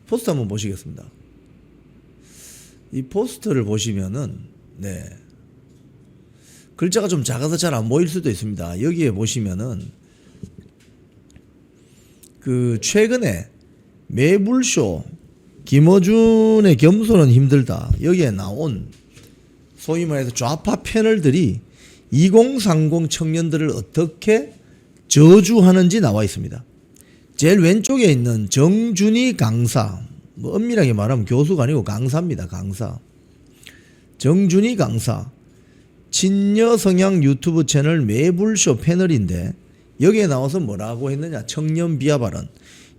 포스터 한번 보시겠습니다. 이 포스터를 보시면은 네. 글자가 좀 작아서 잘 안 보일 수도 있습니다. 여기에 보시면은 그 최근에 매불쇼 김어준의 겸손은 힘들다 여기에 나온 소위 말해서 좌파 패널들이 2030 청년들을 어떻게 저주하는지 나와 있습니다. 제일 왼쪽에 있는 정준희 강사, 뭐 엄밀하게 말하면 교수가 아니고 강사입니다. 강사. 정준희 강사. 친여 성향 유튜브 채널 매불쇼 패널인데 여기에 나와서 뭐라고 했느냐. 청년 비하 발언.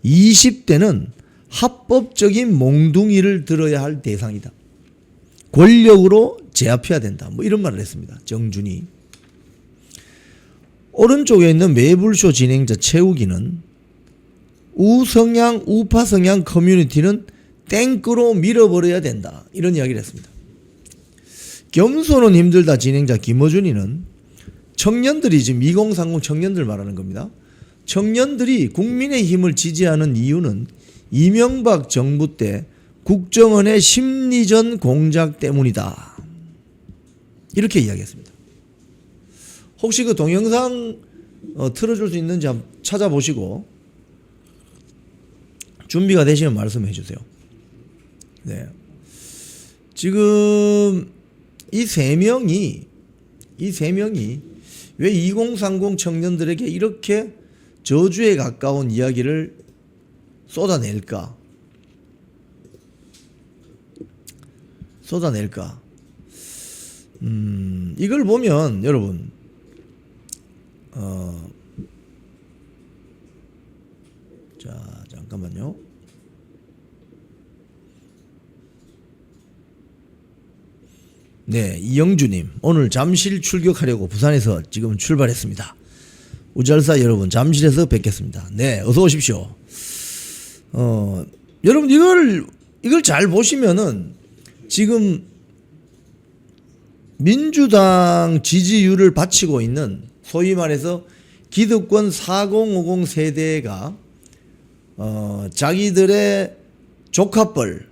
20대는 합법적인 몽둥이를 들어야 할 대상이다. 권력으로 제압해야 된다. 뭐 이런 말을 했습니다. 정준희. 오른쪽에 있는 매불쇼 진행자 최욱이는 우성향, 우파 성향 커뮤니티는 땡크로 밀어버려야 된다. 이런 이야기를 했습니다. 겸손은 힘들다 진행자 김어준이는 청년들이 지금 2030 청년들 말하는 겁니다. 청년들이 국민의힘을 지지하는 이유는 이명박 정부 때 국정원의 심리전 공작 때문이다. 이렇게 이야기했습니다. 혹시 그 동영상 틀어줄 수 있는지 한번 찾아보시고 준비가 되시면 말씀해 주세요. 네. 지금 이 세 명이 왜 2030 청년들에게 이렇게 저주에 가까운 이야기를 쏟아낼까? 이걸 보면 여러분 자 잠깐만요. 네, 이영주님 오늘 잠실 출격하려고 부산에서 지금 출발했습니다. 우잘사 여러분 잠실에서 뵙겠습니다. 네, 어서 오십시오. 여러분 이걸 잘 보시면은 지금 민주당 지지율을 바치고 있는 소위 말해서 기득권 4050 세대가 자기들의 조카뻘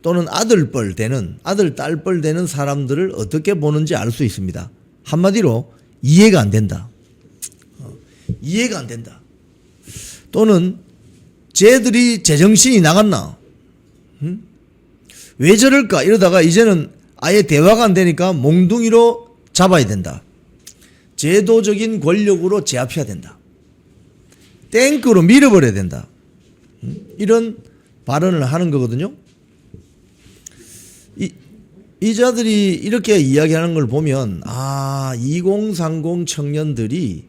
또는 아들뻘 되는 아들 딸뻘 되는 사람들을 어떻게 보는지 알 수 있습니다. 한마디로 이해가 안 된다. 이해가 안 된다. 또는 쟤들이 제정신이 나갔나? 왜 저럴까? 이러다가 이제는 아예 대화가 안 되니까 몽둥이로 잡아야 된다. 제도적인 권력으로 제압해야 된다. 땡크로 밀어버려야 된다. 이런 발언을 하는 거거든요. 이 자들이 이렇게 이야기하는 걸 보면 2030 청년들이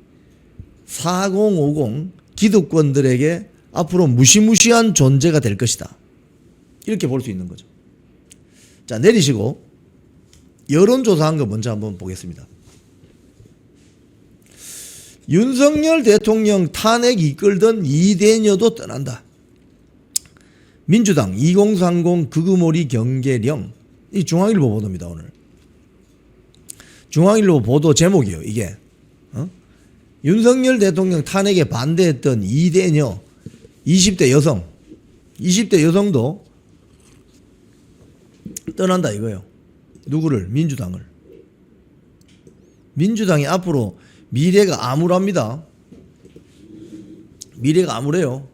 4050 기득권들에게 앞으로 무시무시한 존재가 될 것이다. 이렇게 볼 수 있는 거죠. 자, 내리시고 여론조사한 거 먼저 한번 보겠습니다. 윤석열 대통령 탄핵 이끌던 이대녀도 떠난다. 민주당 2030 극우몰이 경계령. 이 중앙일보 보도입니다. 오늘 중앙일보 보도 제목이에요. 이게 윤석열 대통령 탄핵에 반대했던 이대녀 20대 여성도 떠난다 이거예요. 누구를? 민주당을. 민주당이 앞으로 미래가 암울합니다. 미래가 암울해요.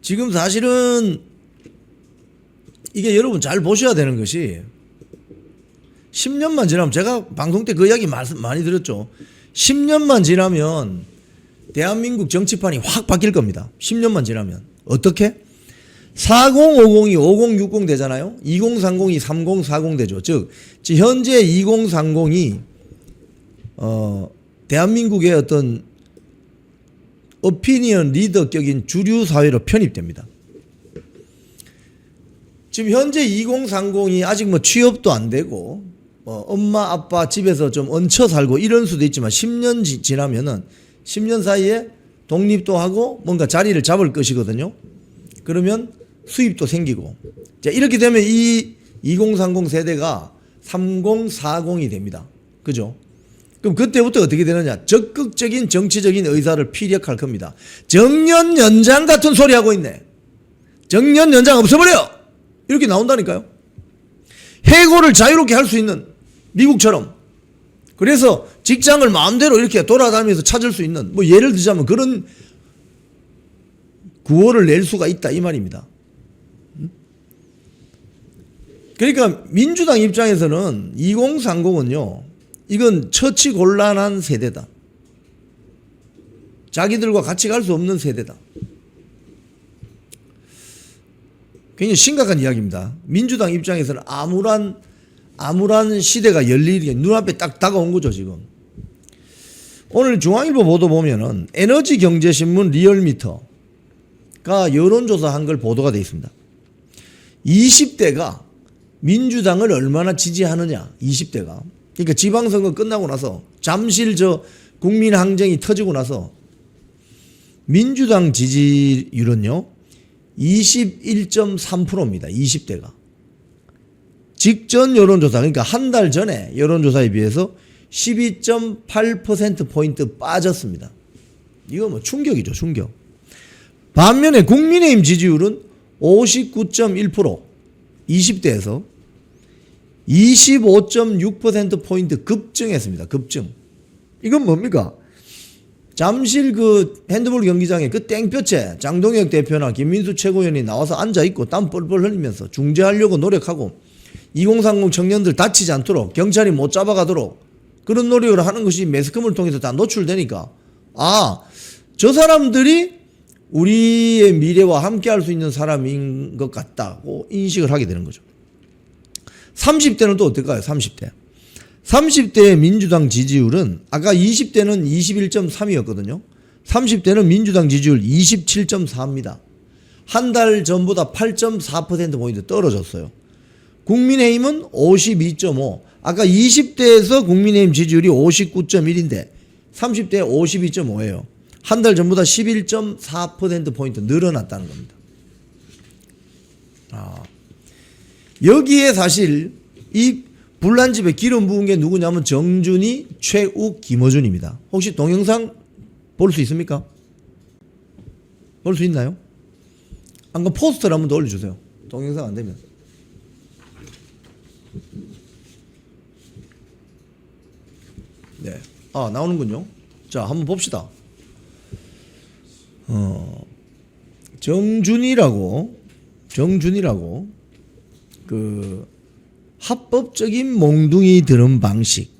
지금 사실은 이게 여러분 잘 보셔야 되는 것이 10년만 지나면 제가 방송 때 그 이야기 말씀 많이 드렸죠. 10년만 지나면 대한민국 정치판이 확 바뀔 겁니다. 10년만 지나면. 어떻게? 4050이 5060 되잖아요. 2030이 3040 되죠. 즉 현재 2030이 대한민국의 어떤 오피니언 리더격인 주류 사회로 편입됩니다. 지금 현재 2030이 아직 뭐 취업도 안 되고 엄마 아빠 집에서 좀 얹혀 살고 이런 수도 있지만 10년 지나면은 10년 사이에 독립도 하고 뭔가 자리를 잡을 것이거든요. 그러면 수입도 생기고 자 이렇게 되면 이 2030 세대가 3040이 됩니다. 그죠? 그럼 그때부터 어떻게 되느냐? 적극적인 정치적인 의사를 피력할 겁니다. 정년 연장 같은 소리 하고 있네. 정년 연장 없애버려! 이렇게 나온다니까요. 해고를 자유롭게 할 수 있는 미국처럼. 그래서 직장을 마음대로 이렇게 돌아다니면서 찾을 수 있는, 뭐 예를 들자면 그런 구호를 낼 수가 있다 이 말입니다. 그러니까 민주당 입장에서는 2030은요, 이건 처치곤란한 세대다. 자기들과 같이 갈 수 없는 세대다. 굉장히 심각한 이야기입니다. 민주당 입장에서는 암울한 시대가 열리게 눈앞에 딱 다가온 거죠, 지금. 오늘 중앙일보 보도 보면은 에너지경제신문 리얼미터가 여론조사 한 걸 보도가 되어 있습니다. 20대가 민주당을 얼마나 지지하느냐, 20대가. 그러니까 지방선거 끝나고 나서 잠실 국민항쟁이 터지고 나서 민주당 지지율은요, 21.3%입니다. 20대가. 직전 여론조사, 그러니까 한 달 전에 여론조사에 비해서 12.8%포인트 빠졌습니다. 이거 뭐 충격이죠, 충격. 반면에 국민의힘 지지율은 59.1%, 20대에서 25.6%포인트 급증했습니다. 급증. 이건 뭡니까? 잠실 핸드볼 경기장에 땡볕에 장동혁 대표나 김민수 최고위원이 나와서 앉아있고 땀 뻘뻘 흘리면서 중재하려고 노력하고 2030 청년들 다치지 않도록 경찰이 못 잡아가도록 그런 노력을 하는 것이 매스컴을 통해서 다 노출되니까, 저 사람들이 우리의 미래와 함께 할 수 있는 사람인 것 같다고 인식을 하게 되는 거죠. 30대는 또 어떨까요? 30대의 민주당 지지율은 아까 20대는 21.3이었거든요. 30대는 민주당 지지율 27.4입니다. 한 달 전보다 8.4%포인트 떨어졌어요. 국민의힘은 52.5. 아까 20대에서 국민의힘 지지율이 59.1인데 30대에 52.5예요. 한 달 전보다 11.4%포인트 늘어났다는 겁니다. 여기에 사실 이 불난 집에 기름 부은 게 누구냐면 정준희, 최욱, 김어준입니다. 혹시 동영상 볼 수 있습니까? 볼 수 있나요? 한번 포스터를 한번 더 올려주세요. 동영상 안 되면. 네. 나오는군요. 자, 한번 봅시다. 정준이라고 합법적인 몽둥이 드는 방식.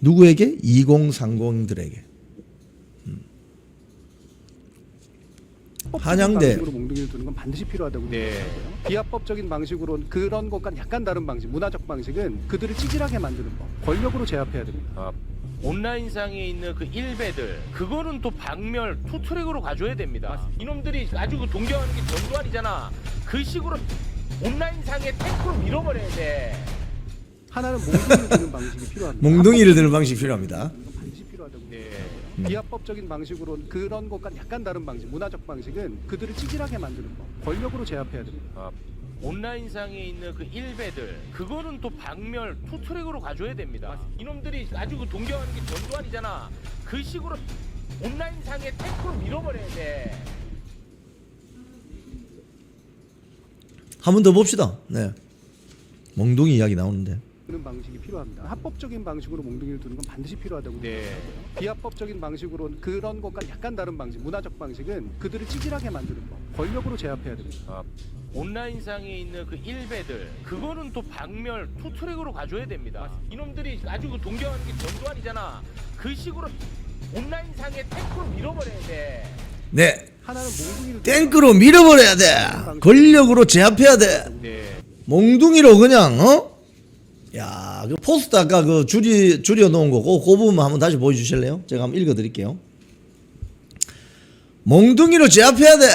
누구에게? 2030들에게. 한양대 방식으로 몽둥이를 두는 건 반드시 필요하다고 생각해요. 비합법적인 방식으로 그런 것과는 약간 다른 방식, 문화적 방식은 그들을 찌질하게 만드는 법, 권력으로 제압해야 됩니다. 온라인상에 있는 그 일베들, 그거는 또 박멸 투트랙으로 가줘야 됩니다. 이놈들이 아주 동경하는 게 전두환이잖아. 그 식으로 온라인상에 탱크로 밀어버려야 돼. 하나는 몽둥이를 드는 방식이 필요합니다. 몽둥이를 드는 방식이 필요합니다. 반드시 필요하다고 생각해요. 비합법적인 방식으로 그런 것과는 약간 다른 방식, 문화적 방식은 그들을 찌질하게 만드는 법, 권력으로 제압해야 됩니다. 온라인상에 있는 그 일베들, 그거는 또 박멸 투트랙으로 가줘야 됩니다. 이놈들이 아주 동경하는 게 전두환이잖아. 그 식으로 온라인상에 탱크로 밀어버려야 돼. 한 번 더 봅시다. 네. 몽둥이 이야기 나오는데. 그런 방식이 필요합니다. 합법적인 방식으로 몽둥이를 두는 건 반드시 필요하다고 생각해요. 비합법적인 방식으로 그런 것과는 약간 다른 방식, 문화적 방식은 그들을 찌질하게 만드는 법, 권력으로 제압해야 됩니다. 온라인상에 있는 그 일베들, 그거는 또 박멸 투트랙으로 가줘야 됩니다. 이놈들이 아주 동경하는 게 전두환이잖아. 그 식으로 온라인상에 탱크로 밀어버려야 돼. 네. 하나는 몽둥이를 탱크로 밀어버려야 돼. 권력으로 제압해야 돼. 몽둥이로 그냥 야, 그 포스터 아까 줄여 놓은 거고 그 부분 한번 다시 보여주실래요? 제가 한번 읽어드릴게요. 몽둥이로 제압해야 돼.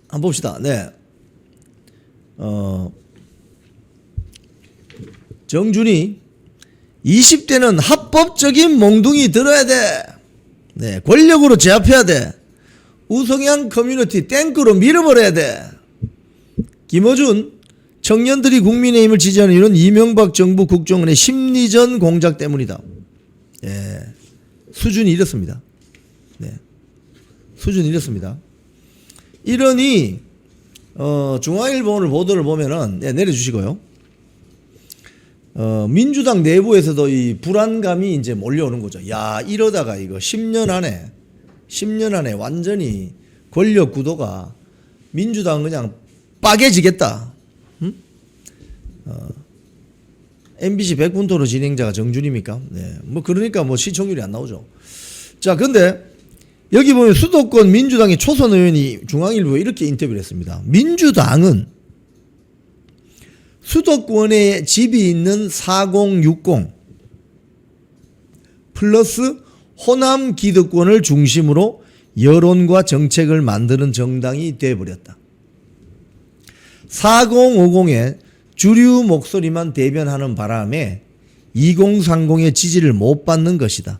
한번 봅시다. 네. 정준이 20대는 합법적인 몽둥이 들어야 돼. 네, 권력으로 제압해야 돼. 우성향 커뮤니티 탱크로 밀어버려야 돼. 김어준 청년들이 국민의힘을 지지하는 이유는 이명박 정부 국정원의 심리전 공작 때문이다. 예, 수준이 이렇습니다. 네, 수준이 이렇습니다. 이러니 중앙일보 오늘 보도를 보면은, 네, 내려주시고요. 민주당 내부에서도 이 불안감이 이제 몰려오는 거죠. 야, 이러다가 이거 10년 안에 완전히 권력 구도가 민주당 그냥 빠개지겠다. 응? MBC 백분토론 진행자가 정준입니까? 네. 뭐 그러니까 뭐 시청률이 안 나오죠. 자, 근데 여기 보면 수도권 민주당의 초선 의원이 중앙일보에 이렇게 인터뷰를 했습니다. 민주당은 수도권에 집이 있는 4060 플러스 호남 기득권을 중심으로 여론과 정책을 만드는 정당이 되어버렸다. 4050의 주류 목소리만 대변하는 바람에 2030의 지지를 못 받는 것이다.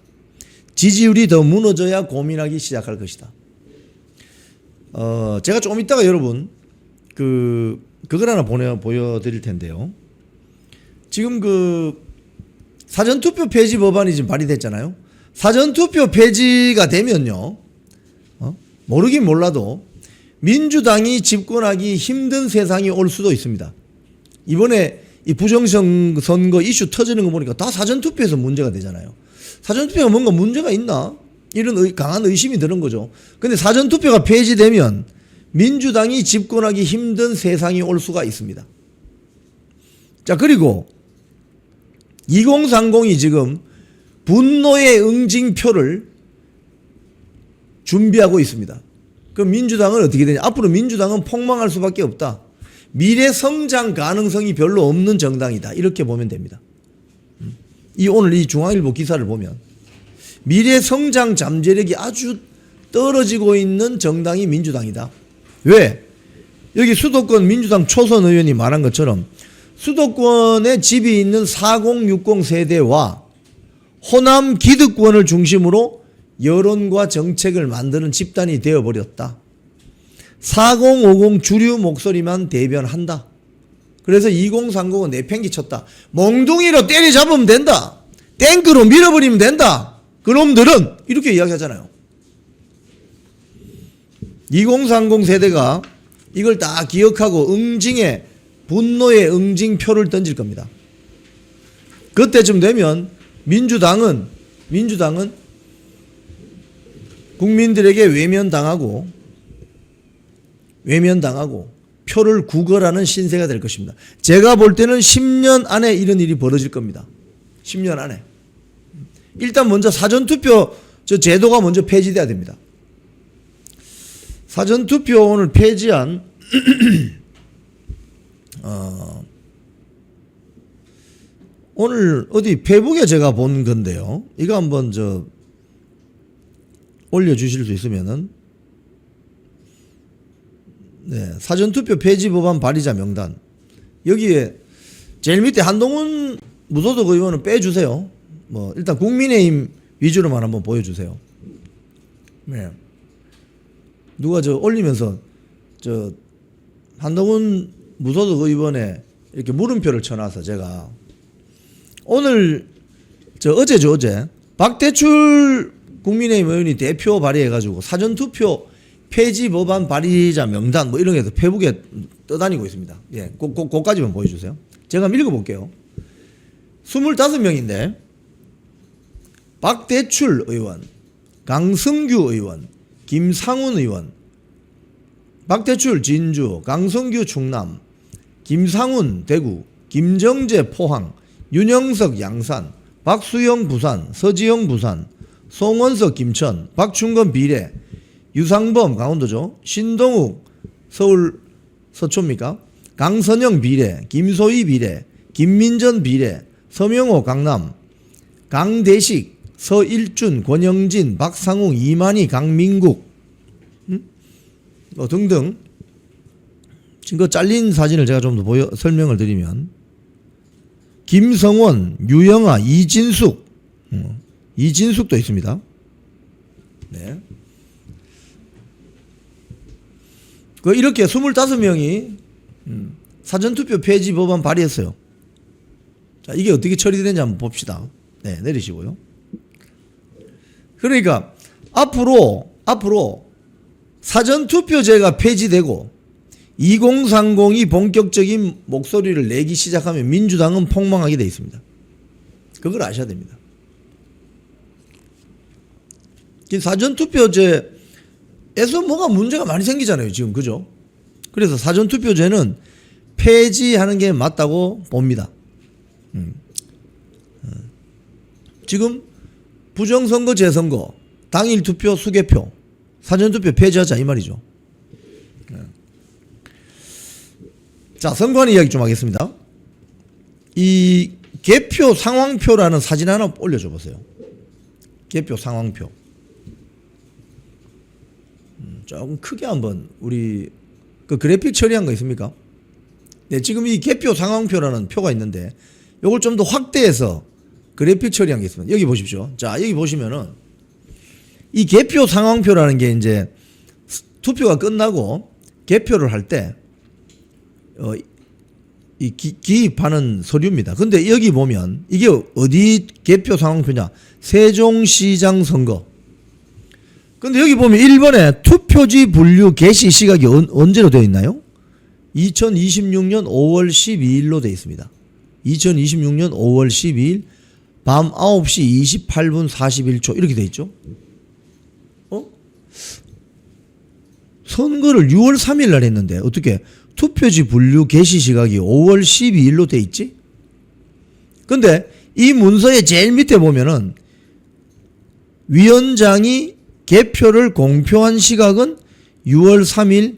지지율이 더 무너져야 고민하기 시작할 것이다. 제가 조금 이따가 여러분 그걸 하나 보여드릴 텐데요. 지금 그 사전투표 폐지 법안이 지금 발의됐잖아요. 사전투표 폐지가 되면요, 모르긴 몰라도 민주당이 집권하기 힘든 세상이 올 수도 있습니다. 이번에 이 부정선거 이슈 터지는 거 보니까 다 사전투표에서 문제가 되잖아요. 사전투표가 뭔가 문제가 있나? 이런 강한 의심이 드는 거죠. 근데 사전투표가 폐지되면 민주당이 집권하기 힘든 세상이 올 수가 있습니다. 자, 그리고 2030이 지금 분노의 응징표를 준비하고 있습니다. 그럼 민주당은 어떻게 되냐? 앞으로 민주당은 폭망할 수밖에 없다. 미래 성장 가능성이 별로 없는 정당이다. 이렇게 보면 됩니다. 오늘 이 중앙일보 기사를 보면 미래 성장 잠재력이 아주 떨어지고 있는 정당이 민주당이다. 왜? 여기 수도권 민주당 초선 의원이 말한 것처럼 수도권에 집이 있는 4060 세대와 호남 기득권을 중심으로 여론과 정책을 만드는 집단이 되어버렸다. 4050 주류 목소리만 대변한다. 그래서 2030은 내팽개쳤다. 몽둥이로 때려잡으면 된다. 탱크로 밀어버리면 된다. 그놈들은 이렇게 이야기하잖아요. 2030 세대가 이걸 다 기억하고 응징에 분노의 응징표를 던질 겁니다. 그때쯤 되면 민주당은 국민들에게 외면당하고 표를 구걸하는 신세가 될 것입니다. 제가 볼 때는 10년 안에 이런 일이 벌어질 겁니다. 10년 안에. 일단 먼저 사전투표 제도가 먼저 폐지돼야 됩니다. 사전투표 오늘 폐지한 오늘 어디 페북에 제가 본 건데요. 이거 한번 올려주실 수 있으면은, 네, 사전투표 폐지 법안 발의자 명단. 여기에 제일 밑에 한동훈 무소속 의원은 빼주세요. 뭐 일단 국민의힘 위주로만 한번 보여주세요. 네. 누가 올리면서 한동훈 무소속 의원에 이렇게 물음표를 쳐놔서 제가 오늘 어제 박대출 국민의힘 의원이 대표 발의해가지고 사전투표 폐지 법안 발의자 명단 뭐 이런 게 페북에 떠다니고 있습니다. 예, 그까지만 보여주세요. 제가 한번 읽어볼게요. 25명인데 박대출 의원, 강성규 의원, 김상훈 의원, 박대출 진주, 강성규 충남, 김상훈 대구, 김정재 포항, 윤영석 양산, 박수영 부산, 서지영 부산, 송원석 김천, 박충건 비례, 유상범 강원도죠. 신동욱 서울 서초입니까? 강선영 비례, 김소희 비례, 김민전 비례, 서명호 강남, 강대식, 서일준, 권영진, 박상웅, 이만희, 강민국 등등. 지금 그 잘린 사진을 제가 좀 더 설명을 드리면 김성원, 유영아, 이진숙도 있습니다. 네. 이렇게 25명이 사전투표 폐지 법안 발의했어요. 자, 이게 어떻게 처리되는지 한번 봅시다. 네, 내리시고요. 그러니까 앞으로 사전투표제가 폐지되고 2030이 본격적인 목소리를 내기 시작하면 민주당은 폭망하게 돼 있습니다. 그걸 아셔야 됩니다. 사전투표제에서 뭐가 문제가 많이 생기잖아요, 지금. 그죠? 그래서 사전투표제는 폐지하는 게 맞다고 봅니다. 지금 부정선거, 재선거, 당일 투표, 수개표, 사전투표 폐지하자 이 말이죠. 자, 선거안 이야기 좀 하겠습니다. 이 개표 상황표라는 사진 하나 올려줘 보세요. 개표 상황표. 조금 크게 한번 우리 그 그래픽 처리한 거 있습니까? 네, 지금 이 개표 상황표라는 표가 있는데 요걸 좀 더 확대해서 그래픽 처리한 게 있습니다. 여기 보십시오. 자, 여기 보시면은 이 개표 상황표라는 게 이제 투표가 끝나고 개표를 할 때 기입하는 서류입니다. 근데 여기 보면 이게 어디 개표 상황표냐? 세종시장 선거. 근데 여기 보면 1번에 투표지 분류 개시 시각이 언제로 되어 있나요? 2026년 5월 12일로 되어 있습니다. 2026년 5월 12일 밤 9시 28분 41초 이렇게 되어 있죠. 선거를 6월 3일 날 했는데 어떻게 투표지 분류 개시 시각이 5월 12일로 되어 있지? 근데 이 문서의 제일 밑에 보면은 위원장이 개표를 공표한 시각은 6월 3일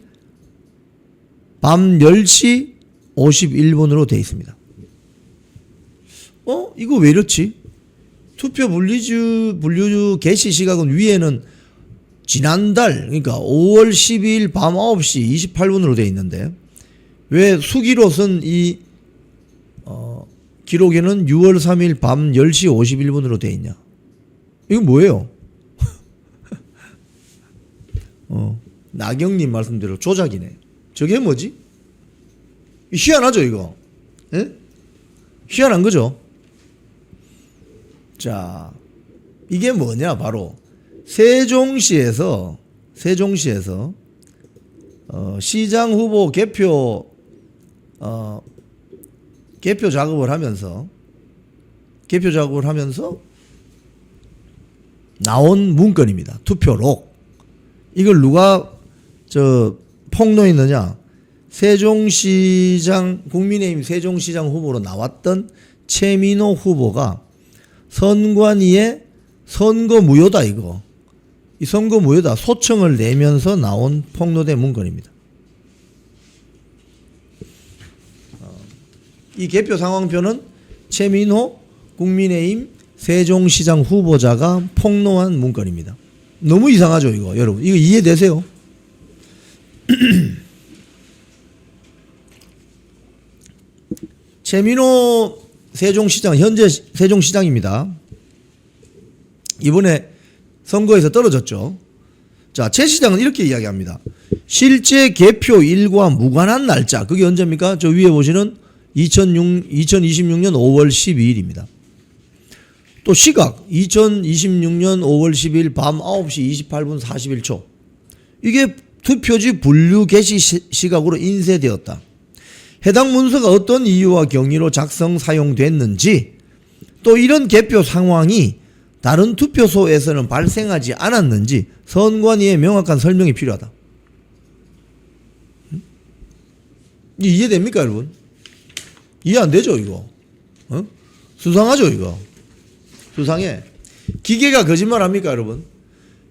밤 10시 51분으로 되어 있습니다. 이거 왜 이렇지? 투표 분류 개시 시각은 위에는 지난달, 그러니까 5월 12일 밤 9시 28분으로 되어 있는데 왜 수기로 쓴 이 기록에는 6월 3일 밤 10시 51분으로 되어 있냐? 이건 뭐예요? 나경님 말씀대로 조작이네. 저게 뭐지? 희한하죠, 이거? 예? 희한한 거죠? 자, 이게 뭐냐, 바로 세종시에서 시장 후보 개표 작업을 하면서 나온 문건입니다. 투표록. 이걸 누가 폭로했느냐? 국민의힘 세종시장 후보로 나왔던 최민호 후보가 선관위에 선거무효다 이거. 이 선거무효다 소청을 내면서 나온 폭로된 문건입니다. 이 개표 상황표는 최민호 국민의힘 세종시장 후보자가 폭로한 문건입니다. 너무 이상하죠 이거 여러분. 이거 이해되세요? 최민호 세종시장 현재 세종시장입니다. 이번에 선거에서 떨어졌죠. 자, 최 시장은 이렇게 이야기합니다. 실제 개표일과 무관한 날짜. 그게 언제입니까? 저 위에 보시는 2026년 5월 12일입니다. 또 시각 2026년 5월 10일 밤 9시 28분 41초. 이게 투표지 분류 개시 시각으로 인쇄되었다. 해당 문서가 어떤 이유와 경위로 작성 사용됐는지 또 이런 개표 상황이 다른 투표소에서는 발생하지 않았는지 선관위의 명확한 설명이 필요하다. 이해됩니까 여러분? 이해 안 되죠 이거? 수상하죠 이거? 수상해. 기계가 거짓말 합니까 여러분?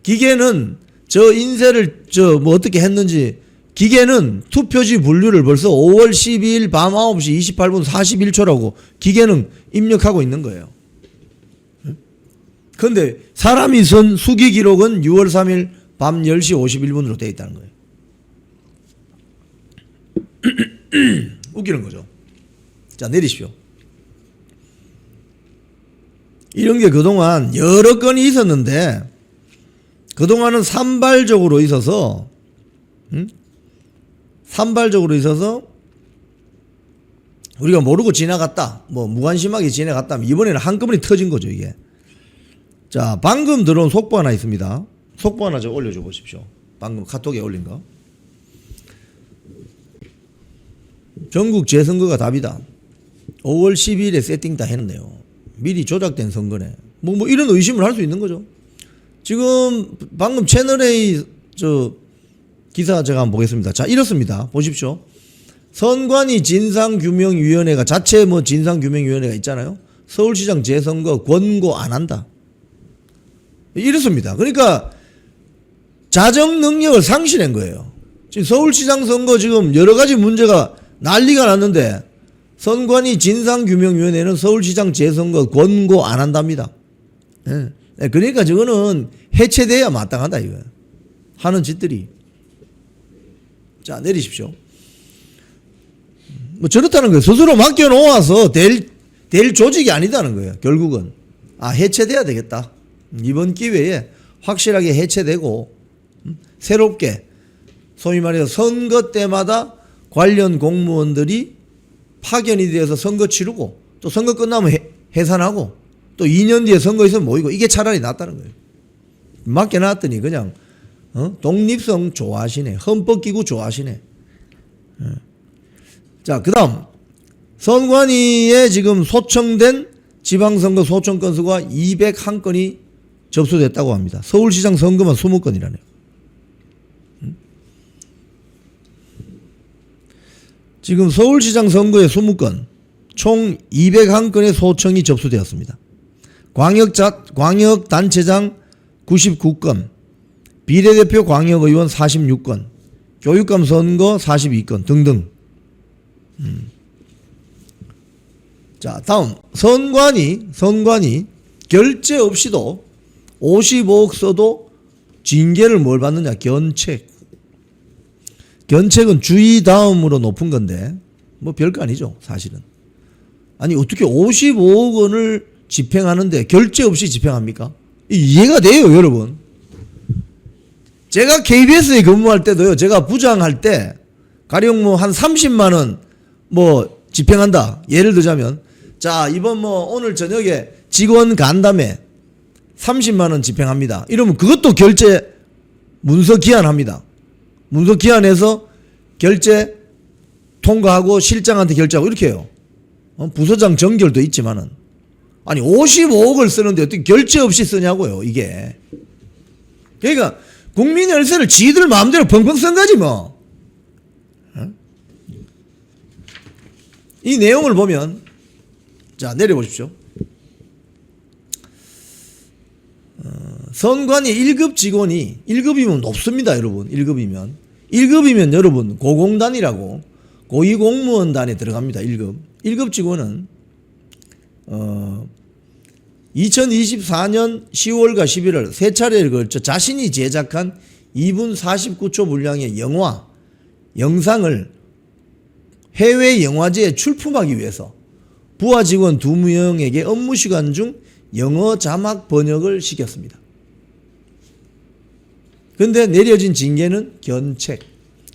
기계는 저 인쇄를 뭐 어떻게 했는지 기계는 투표지 분류를 벌써 5월 12일 밤 9시 28분 41초라고 기계는 입력하고 있는 거예요. 그런데 사람이 쓴 수기 기록은 6월 3일 밤 10시 51분으로 되어 있다는 거예요. 웃기는 거죠. 자, 내리십시오. 이런 게 그동안 여러 건이 있었는데 그동안은 산발적으로 있어서 우리가 모르고 지나갔다. 뭐 무관심하게 지나갔다면 이번에는 한꺼번에 터진 거죠 이게. 자, 방금 들어온 속보 하나 있습니다. 속보 하나 좀 올려줘 보십시오. 방금 카톡에 올린 거. 전국 재선거가 답이다. 5월 12일에 세팅 다 했네요. 미리 조작된 선거네. 뭐 이런 의심을 할 수 있는 거죠. 지금 방금 채널A 저 기사 제가 한번 보겠습니다. 자, 이렇습니다. 보십시오. 선관위 진상규명위원회가 자체 뭐 진상규명위원회가 있잖아요. 서울시장 재선거 권고 안 한다. 이렇습니다. 그러니까 자정 능력을 상실한 거예요. 지금 서울시장 선거 지금 여러 가지 문제가 난리가 났는데 선관위 진상규명위원회는 서울시장 재선거 권고 안 한답니다. 예. 그러니까 저거는 해체돼야 마땅하다 이거 하는 짓들이. 자, 내리십시오. 뭐 저렇다는 거예요. 스스로 맡겨놓아서 될 조직이 아니다는 거예요. 결국은 해체돼야 되겠다. 이번 기회에 확실하게 해체되고 새롭게 소위 말해서 선거 때마다 관련 공무원들이 파견이 돼서 선거 치르고 또 선거 끝나면 해산하고 또 2년 뒤에 선거 있으면 모이고 이게 차라리 낫다는 거예요. 맡겨놨더니 그냥 독립성 좋아하시네. 헌법기구 좋아하시네. 자, 그 다음 선관위에 지금 소청된 지방선거 소청 건수가 201건이 접수됐다고 합니다. 서울시장 선거만 20건이라네요. 지금 서울시장 선거에 20건, 총 201건의 소청이 접수되었습니다. 광역단체장 99건, 비례대표 광역의원 46건, 교육감 선거 42건 등등. 자, 다음 선관위 결제 없이도 55억 써도 징계를 뭘 받느냐? 견책은 주의 다음으로 높은 건데 뭐 별거 아니죠 사실은. 아니 어떻게 55억 원을 집행하는데 결제 없이 집행합니까? 이해가 돼요 여러분. 제가 KBS에 근무할 때도요, 제가 부장할 때 가령 뭐 한 30만 원 뭐 집행한다 예를 들자면, 자 이번 뭐 오늘 저녁에 직원 간담회 30만 원 집행합니다 이러면 그것도 결제 문서 기한합니다. 문서 기한해서 결제 통과하고 실장한테 결제하고 이렇게 해요. 부서장 정결도 있지만은 아니 55억을 쓰는데 어떻게 결제 없이 쓰냐고요 이게. 그러니까 국민 열세를 지들 마음대로 펑펑 쓴 거지 뭐. 이 내용을 보면 자 내려보십시오. 선관위 1급 직원이 1급이면 높습니다 여러분. 1급이면 여러분 고공단이라고 고위공무원단에 들어갑니다. 1급 직원은 2024년 10월과 11월 세 차례에 걸쳐 자신이 제작한 2분 49초 분량의 영상을 해외 영화제에 출품하기 위해서 부하 직원 2명에게 업무 시간 중 영어 자막 번역을 시켰습니다. 근데 내려진 징계는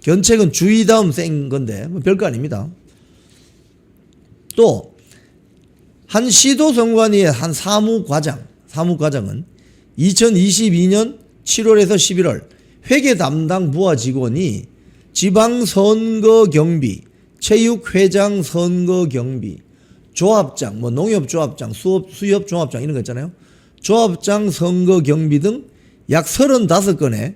견책은 주의 다음 센 건데 뭐 별거 아닙니다. 또 한 시도선관위의 한 사무과장은 2022년 7월에서 11월 회계 담당 부하 직원이 지방선거경비, 체육회장 선거경비, 조합장, 뭐 농협조합장, 수협조합장 이런 거 있잖아요. 조합장 선거경비 등 약 35건에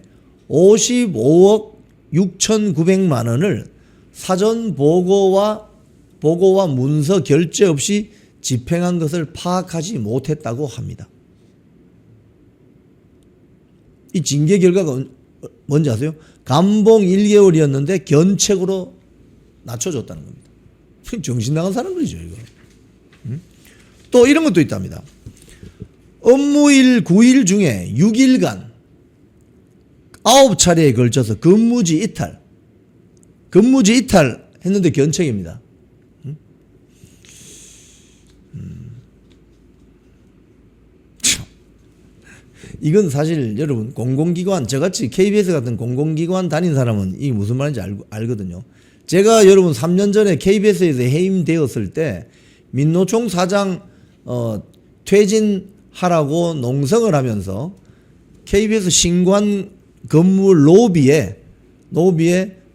55억 6,900만 원을 사전 보고와 문서 결제 없이 집행한 것을 파악하지 못했다고 합니다. 이 징계 결과가 뭔지 아세요? 감봉 1개월이었는데 견책으로 낮춰줬다는 겁니다. 정신 나간 사람들이죠 이거. 또 이런 것도 있답니다. 업무일 9일 중에 6일간 9차례에 걸쳐서 근무지 이탈 했는데 견책입니다. 이건 사실 여러분 공공기관, 저같이 KBS 같은 공공기관 다닌 사람은 이게 무슨 말인지 알거든요. 제가 여러분 3년 전에 KBS에서 해임되었을 때 민노총 사장 퇴진하라고 농성을 하면서 KBS 신관 건물 로비에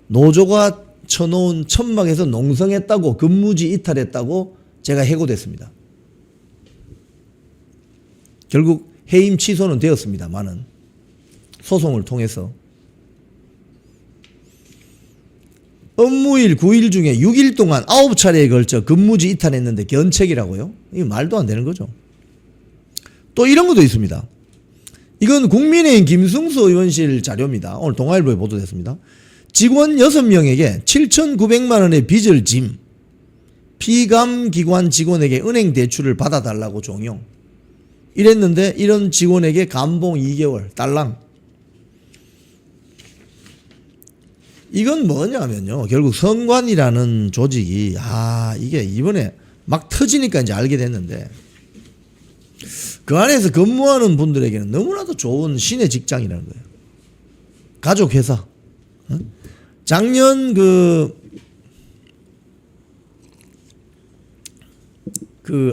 노조가 쳐놓은 천막에서 농성했다고 근무지 이탈했다고 제가 해고됐습니다. 결국 해임 취소는 되었습니다만은 소송을 통해서 업무일 9일 중에 6일 동안 9차례에 걸쳐 근무지 이탈했는데 견책이라고요? 이게 말도 안 되는 거죠. 또 이런 것도 있습니다. 이건 국민의힘 김승수 의원실 자료입니다. 오늘 동아일보에 보도됐습니다. 직원 6명에게 7,900만 원의 빚을 짐, 피감기관 직원에게 은행 대출을 받아달라고 종용. 이랬는데 이런 직원에게 감봉 2개월 딸랑. 이건 뭐냐면요, 결국 선관이라는 조직이 이게 이번에 막 터지니까 이제 알게 됐는데 그 안에서 근무하는 분들에게는 너무나도 좋은 신의 직장이라는 거예요. 가족 회사. 작년 그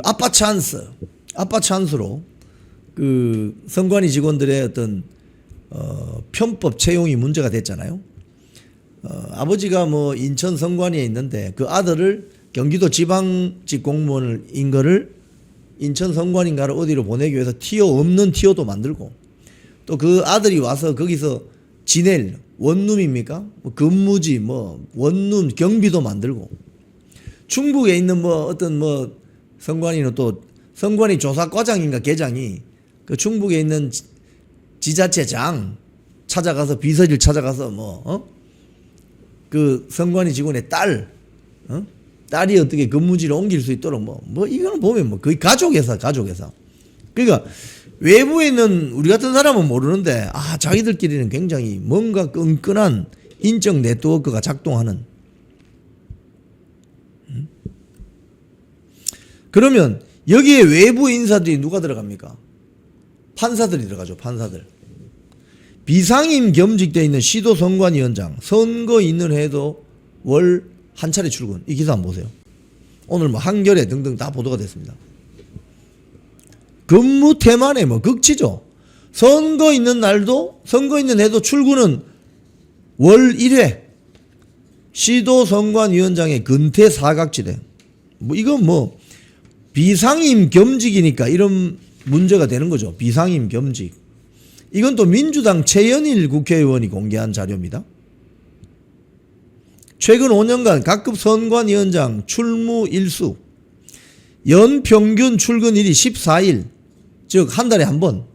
아빠 찬스로 그 선관위 직원들의 어떤 편법 채용이 문제가 됐잖아요. 아버지가 뭐 인천 선관위에 있는데 그 아들을 경기도 지방직 공무원인 거를 인천 선관위인가를 어디로 보내기 위해서 티오 없는 티오도 만들고 또 그 아들이 와서 거기서 지낼 원룸입니까? 뭐 근무지 뭐 원룸 경비도 만들고 충북에 있는 뭐 어떤 뭐 선관위는 또 선관위 조사과장인가 계장이 그 충북에 있는 지자체장 찾아가서 비서실 찾아가서 그 선관위 직원의 딸이 어떻게 근무지를 옮길 수 있도록 뭐 이거는 보면 뭐 거의 가족회사. 그러니까 외부에 있는 우리 같은 사람은 모르는데 자기들끼리는 굉장히 뭔가 끈끈한 인적 네트워크가 작동하는. 그러면 여기에 외부 인사들이 누가 들어갑니까? 판사들이 들어가죠. 판사들. 비상임 겸직되어 있는 시도 선관위원장 선거 있는 해도 월 한 차례 출근. 이 기사 한번 보세요. 오늘 뭐 한겨레 등등 다 보도가 됐습니다. 근무 태만에 뭐 극치죠. 선거 있는 날도 선거 있는 해도 출근은 월 1회. 시도 선관위원장의 근태 사각지대. 뭐 이건 뭐 비상임 겸직이니까 이런 문제가 되는 거죠. 비상임 겸직. 이건 또 민주당 최연일 국회의원이 공개한 자료입니다. 최근 5년간 각급 선관위원장 출무 일수 연평균 출근일이 14일, 즉 한 달에 한 번.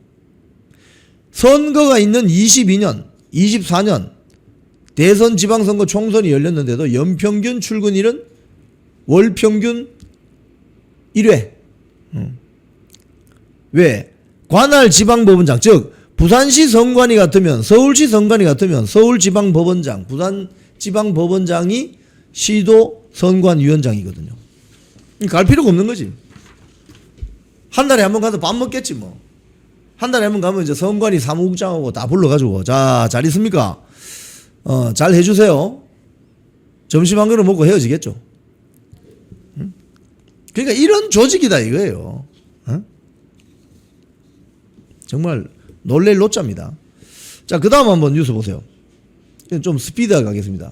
선거가 있는 22년, 24년 대선 지방선거 총선이 열렸는데도 연평균 출근일은 월평균 1회. 왜? 관할 지방법원장, 즉 부산시 선관위 같으면 서울시 선관위 같으면 서울지방법원장, 부산지방법원장이 시도 선관위원장이거든요. 갈 필요가 없는 거지. 한 달에 한 번 가서 밥 먹겠지 뭐. 한 달에 한 번 가면 이제 선관위 사무국장하고 다 불러가지고 자, 잘 있습니까? 잘 해주세요. 점심 한 그릇 먹고 헤어지겠죠. 그러니까 이런 조직이다 이거예요. 정말 놀랄 노자입니다. 자, 그 다음 한번 뉴스 보세요. 좀 스피드하게 가겠습니다.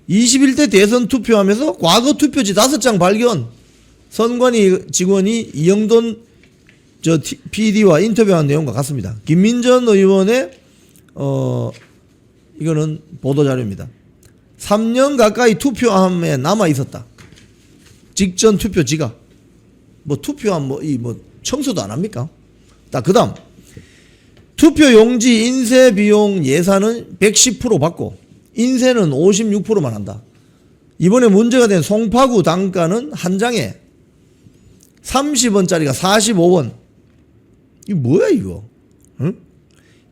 21대 대선 투표하면서 과거 투표지 5장 발견. 선관위 직원이 이영돈 PD와 인터뷰한 내용과 같습니다. 김민전 의원의 이거는 보도자료입니다. 3년 가까이 투표함에 남아 있었다. 직전 투표지가 뭐 투표함 청소도 안 합니까? 그 다음 투표 용지 인쇄 비용 예산은 110% 받고 인쇄는 56%만 한다. 이번에 문제가 된 송파구 단가는 한 장에 30원짜리가 45원. 이거 뭐야 이거? 응?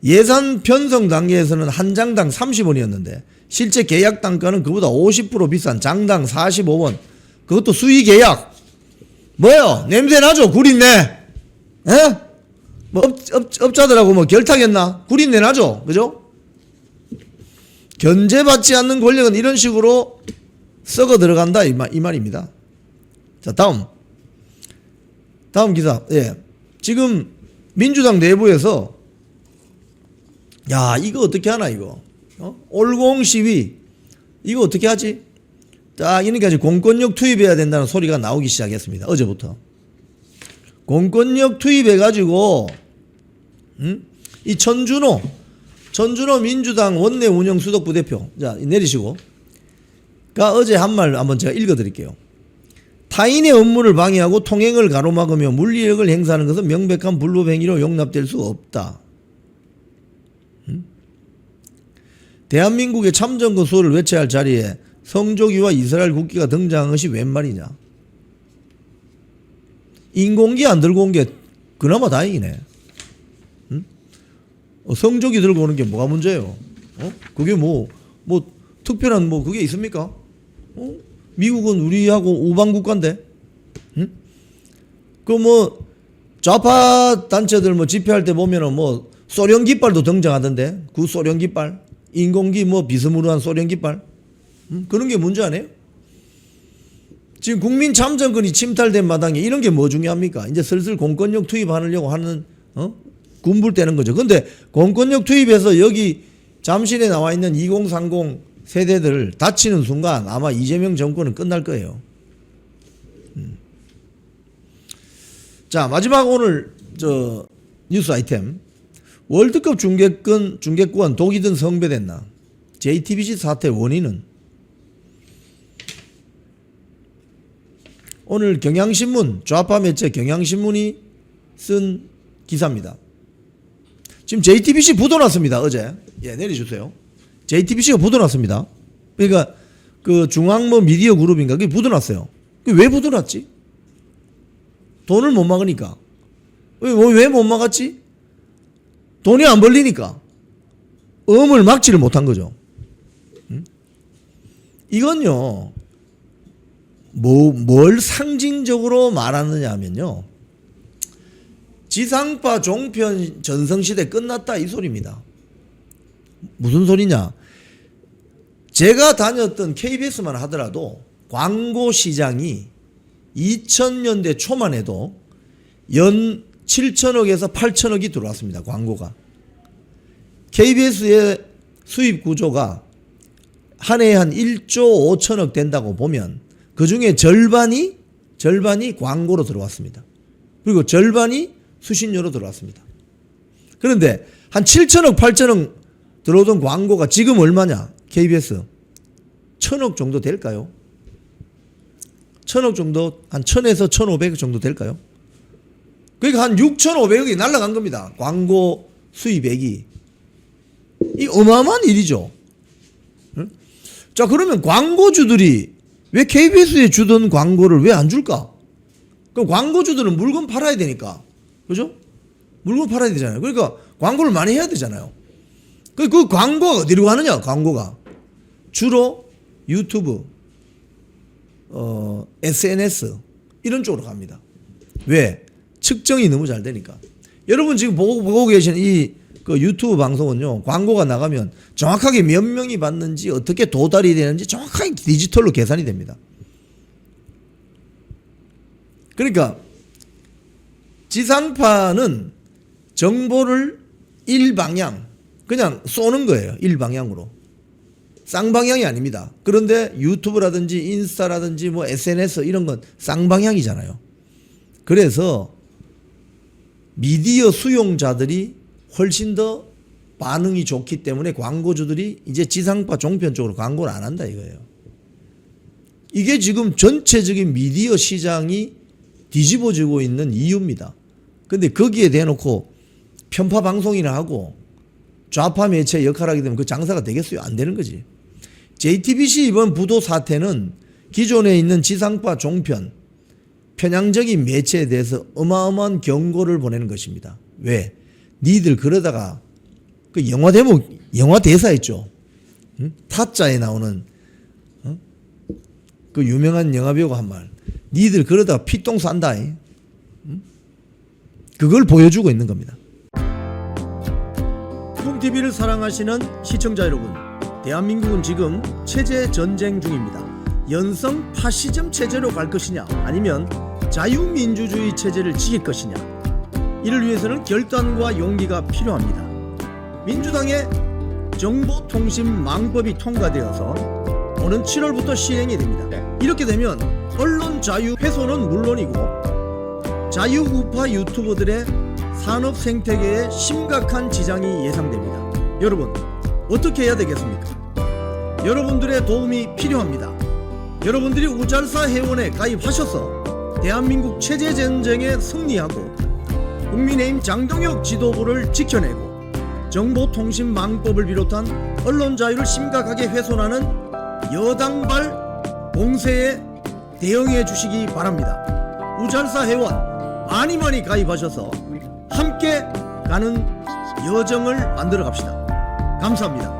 예산 편성 단계에서는 한 장당 30원이었는데 실제 계약 단가는 그보다 50% 비싼 장당 45원. 그것도 수의 계약. 뭐요? 냄새 나죠? 구린내. 에? 뭐 업자들하고 뭐 결탁했나? 구린내 나죠? 그죠? 견제받지 않는 권력은 이런 식으로 썩어 들어간다 이 말입니다. 자, 다음 기사. 예. 지금 민주당 내부에서 이거 어떻게 하나 이거. 올공 시위 이거 어떻게 하지? 딱 이러니까 이제 공권력 투입해야 된다는 소리가 나오기 시작했습니다. 어제부터. 공권력 투입해가지고 이 천준호 민주당 원내 운영 수석부 대표, 자 내리시고, 가 어제 한 말 한번 제가 읽어드릴게요. 타인의 업무를 방해하고 통행을 가로막으며 물리력을 행사하는 것은 명백한 불법행위로 용납될 수 없다. 대한민국의 참정권 수호를 외쳐야 할 자리에 성조기와 이스라엘 국기가 등장한 것이 웬 말이냐. 인공기 안 들고 온 게 그나마 다행이네. 성조기 들고 오는 게 뭐가 문제예요? 그게 뭐 특별한 그게 있습니까? 미국은 우리하고 우방 국가인데, 좌파 단체들 집회할 때 보면은 소련 깃발도 등장하던데, 그 소련 깃발, 인공기 비스무리한 소련 깃발, 그런 게 문제 아니에요? 지금 국민 참정권이 침탈된 마당에 이런 게 뭐 중요합니까? 이제 슬슬 공권력 투입하려고 하는, 군불대는 거죠. 근데 공권력 투입해서 여기 잠실에 나와 있는 2030 세대들 다치는 순간 아마 이재명 정권은 끝날 거예요. 자, 마지막 오늘 뉴스 아이템. 월드컵 중계권 독이 든 성배됐나? JTBC 사태 원인은? 오늘 경향신문, 좌파 매체 경향신문이 쓴 기사입니다. 지금 JTBC 부도났습니다. 어제. 예, 내려주세요. JTBC가 부도났습니다. 그러니까 그 중앙 미디어 그룹인가 그게 부도났어요. 왜 부도났지? 돈을 못 막으니까. 왜 못 막았지? 돈이 안 벌리니까. 음을 막지를 못한 거죠. 이건요, 뭘 상징적으로 말하느냐 하면요, 지상파 종편 전성시대 끝났다 이 소리입니다. 무슨 소리냐? 제가 다녔던 KBS만 하더라도 광고 시장이 2000년대 초만 해도 연 7천억에서 8천억이 들어왔습니다. 광고가. KBS의 수입 구조가 한 해에 한 1조 5천억 된다고 보면 그 중에 절반이 광고로 들어왔습니다. 그리고 절반이 수신료로 들어왔습니다. 그런데 한 7천억 8천억 들어오던 광고가 지금 얼마냐? KBS 1,000억 정도 될까요? 1,000억 정도, 한 1,000에서 1,500억 정도 될까요? 그러니까 한 6,500억이 날아간 겁니다. 광고 수입액이. 이 어마어마한 일이죠. 응? 자, 그러면 광고주들이 왜 KBS에 주던 광고를 왜 안 줄까? 그럼 광고주들은 물건 팔아야 되니까. 그죠? 물건 팔아야 되잖아요. 그러니까 광고를 많이 해야 되잖아요. 그 광고가 어디로 가느냐? 광고가 주로 유튜브, SNS 이런 쪽으로 갑니다. 왜? 측정이 너무 잘 되니까. 여러분 지금 보고 계신 이 그 유튜브 방송은요, 광고가 나가면 정확하게 몇 명이 봤는지 어떻게 도달이 되는지 정확하게 디지털로 계산이 됩니다. 그러니까 지상파는 정보를 일방향 그냥 쏘는 거예요. 일방향으로. 쌍방향이 아닙니다. 그런데 유튜브라든지 인스타라든지 SNS 이런 건 쌍방향이잖아요. 그래서 미디어 수용자들이 훨씬 더 반응이 좋기 때문에 광고주들이 이제 지상파 종편 쪽으로 광고를 안 한다 이거예요. 이게 지금 전체적인 미디어 시장이 뒤집어지고 있는 이유입니다. 근데 거기에 대놓고 편파 방송이나 하고 좌파 매체 역할하게 되면 그 장사가 되겠어요? 안 되는 거지. JTBC 이번 부도 사태는 기존에 있는 지상파 종편 편향적인 매체에 대해서 어마어마한 경고를 보내는 것입니다. 왜? 니들 그러다가 그 영화 대목, 영화 대사 있죠. 응? 타짜에 나오는 그 유명한 영화배우가 한 말. 니들 그러다가 피똥 싼다. 응? 그걸 보여주고 있는 겁니다. 쿵TV를 사랑하시는 시청자 여러분, 대한민국은 지금 체제 전쟁 중입니다. 연성 파시즘 체제로 갈 것이냐 아니면 자유민주주의 체제를 지킬 것이냐, 이를 위해서는 결단과 용기가 필요합니다. 민주당의 정보통신망법이 통과되어서 오는 7월부터 시행이 됩니다. 네. 이렇게 되면 언론 자유 훼손은 물론이고 자유우파 유튜버들의 산업 생태계에 심각한 지장이 예상됩니다. 여러분 어떻게 해야 되겠습니까? 여러분들의 도움이 필요합니다. 여러분들이 우잘사 회원에 가입하셔서 대한민국 체제전쟁에 승리하고 국민의힘 장동혁 지도부를 지켜내고 정보통신망법을 비롯한 언론 자유를 심각하게 훼손하는 여당발 공세에 대응해 주시기 바랍니다. 우잘사 회원 많이 가입하셔서 함께 가는 여정을 만들어 갑시다. 감사합니다.